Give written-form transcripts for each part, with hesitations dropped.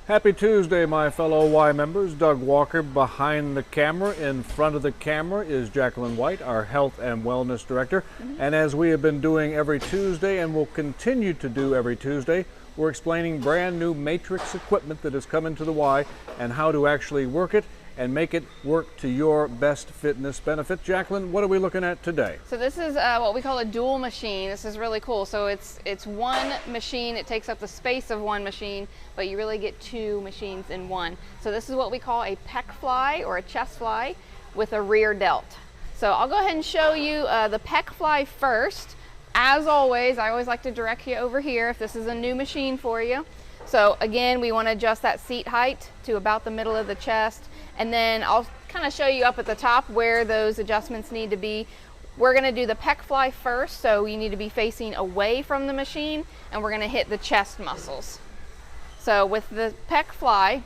Happy Tuesday, my fellow Y members. Doug Walker behind the camera. In front of the camera is Jacqueline White, our Health and Wellness Director. And as we have been doing every Tuesday and will continue to do every Tuesday, we're explaining brand new Matrix equipment that has come into the Y and how to actually work it and make it work to your best fitness benefit. Jacqueline, what are we looking at today? So this is what we call a dual machine. This is really cool. So it's one machine. It takes up the space of one machine, but you really get two machines in one. So this is what we call a pec fly or a chest fly with a rear delt. So I'll go ahead and show you the pec fly first. As always, I always like to direct you over here if this is a new machine for you. So again, we want to adjust that seat height to about the middle of the chest. And then I'll kind of show you up at the top where those adjustments need to be. We're going to do the pec fly first, so you need to be facing away from the machine, and we're going to hit the chest muscles. So with the pec fly,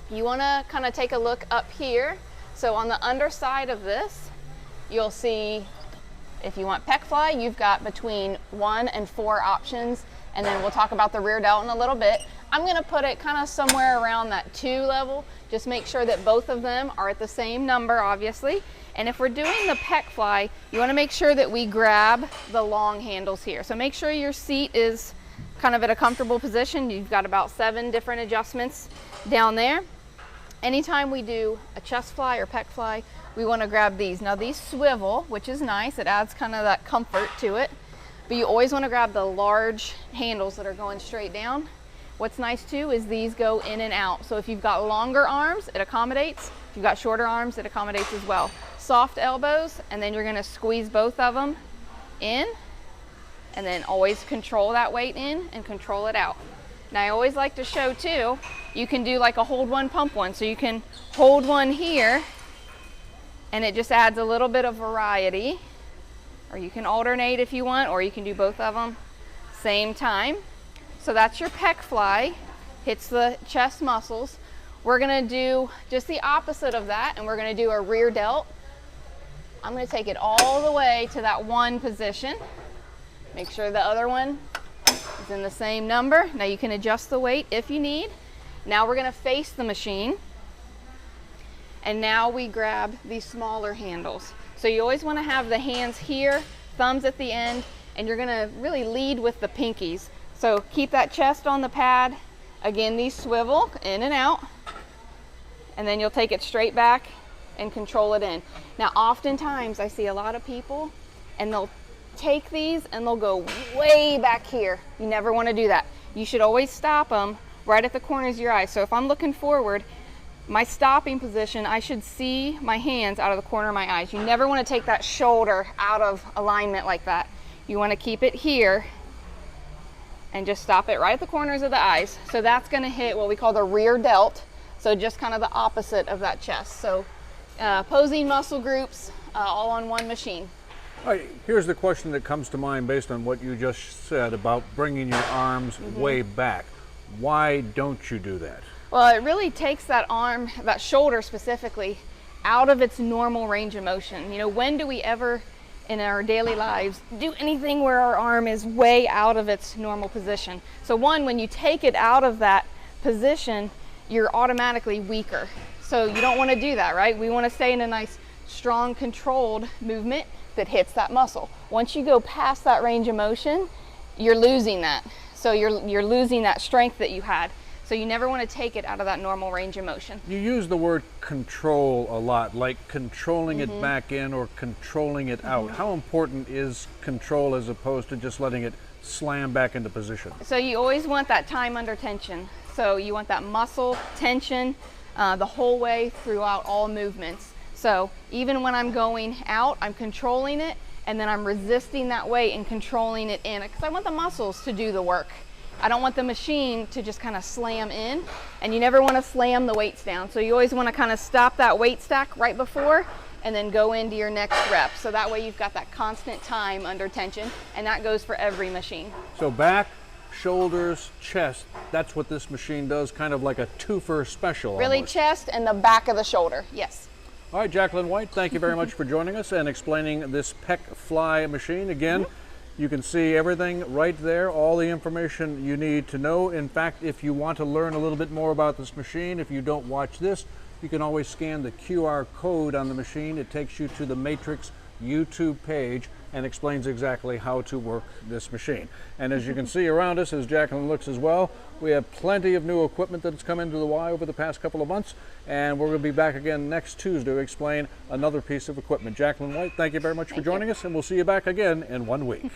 you want to kind of take a look up here. So on the underside of this, you'll see if you want pec fly, you've got between 1 and 4 options, and then we'll talk about the rear delt in a little bit. I'm going to put it kind of somewhere around that 2 level. Just make sure that both of them are at the same number, obviously. And if we're doing the pec fly, you want to make sure that we grab the long handles here. So make sure your seat is kind of at a comfortable position. You've got about 7 different adjustments down there. Anytime we do a chest fly or pec fly, we want to grab these. Now these swivel, which is nice. It adds kind of that comfort to it. But you always want to grab the large handles that are going straight down. What's nice too is these go in and out. So if you've got longer arms, it accommodates. If you've got shorter arms, it accommodates as well. Soft elbows, and then you're gonna squeeze both of them in, and then always control that weight in and control it out. Now I always like to show too, you can do like a hold one, pump one. So you can hold one here, and it just adds a little bit of variety. Or you can alternate if you want, or you can do both of them same time. So that's your pec fly, hits the chest muscles. We're gonna do just the opposite of that, and we're gonna do a rear delt. I'm gonna take it all the way to that 1 position. Make sure the other one is in the same number. Now you can adjust the weight if you need. Now we're gonna face the machine. And now we grab these smaller handles. So you always wanna have the hands here, thumbs at the end, and you're gonna really lead with the pinkies. So keep that chest on the pad. Again, these swivel in and out, and then you'll take it straight back and control it in. Now, oftentimes I see a lot of people and they'll take these and they'll go way back here. You never want to do that. You should always stop them right at the corners of your eyes. So if I'm looking forward, my stopping position, I should see my hands out of the corner of my eyes. You never want to take that shoulder out of alignment like that. You want to keep it here and just stop it right at the corners of the eyes. So that's going to hit what we call the rear delt. So just kind of the opposite of that chest. So posing muscle groups all on one machine. All right, here's the question that comes to mind based on what you just said about bringing your arms way back. Why don't you do that? Well, it really takes that arm, that shoulder specifically, out of its normal range of motion. You know, when do we ever in our daily lives do anything where our arm is way out of its normal position? So one, when you take it out of that position, you're automatically weaker. So you don't want to do that, right? We want to stay in a nice, strong, controlled movement that hits that muscle. Once you go past that range of motion, you're losing that. So you're losing that strength that you had. So you never want to take it out of that normal range of motion. You use the word control a lot, like controlling it back in or controlling it out. How important is control as opposed to just letting it slam back into position? So you always want that time under tension. So you want that muscle tension the whole way throughout all movements. So even when I'm going out, I'm controlling it, and then I'm resisting that weight and controlling it in, because I want the muscles to do the work. I don't want the machine to just kind of slam in, and you never want to slam the weights down. So you always want to kind of stop that weight stack right before and then go into your next rep. So that way you've got that constant time under tension, and that goes for every machine. So back, shoulders, chest, that's what this machine does, kind of like a two-for special Really almost. chest and the back of the shoulder, yes. All right, Jacqueline White, thank you very much for joining us and explaining this pec fly machine. Again, You can see everything right there, all the information you need to know. In fact, if you want to learn a little bit more about this machine, if you don't watch this, you can always scan the QR code on the machine. It takes you to the Matrix YouTube page and explains exactly how to work this machine. And as you can see around us, as Jacqueline looks as well, we have plenty of new equipment that's come into the Y over the past couple of months, and we're going to be back again next Tuesday to explain another piece of equipment. Jacqueline White, thank you very much for joining us, and we'll see you back again in 1 week.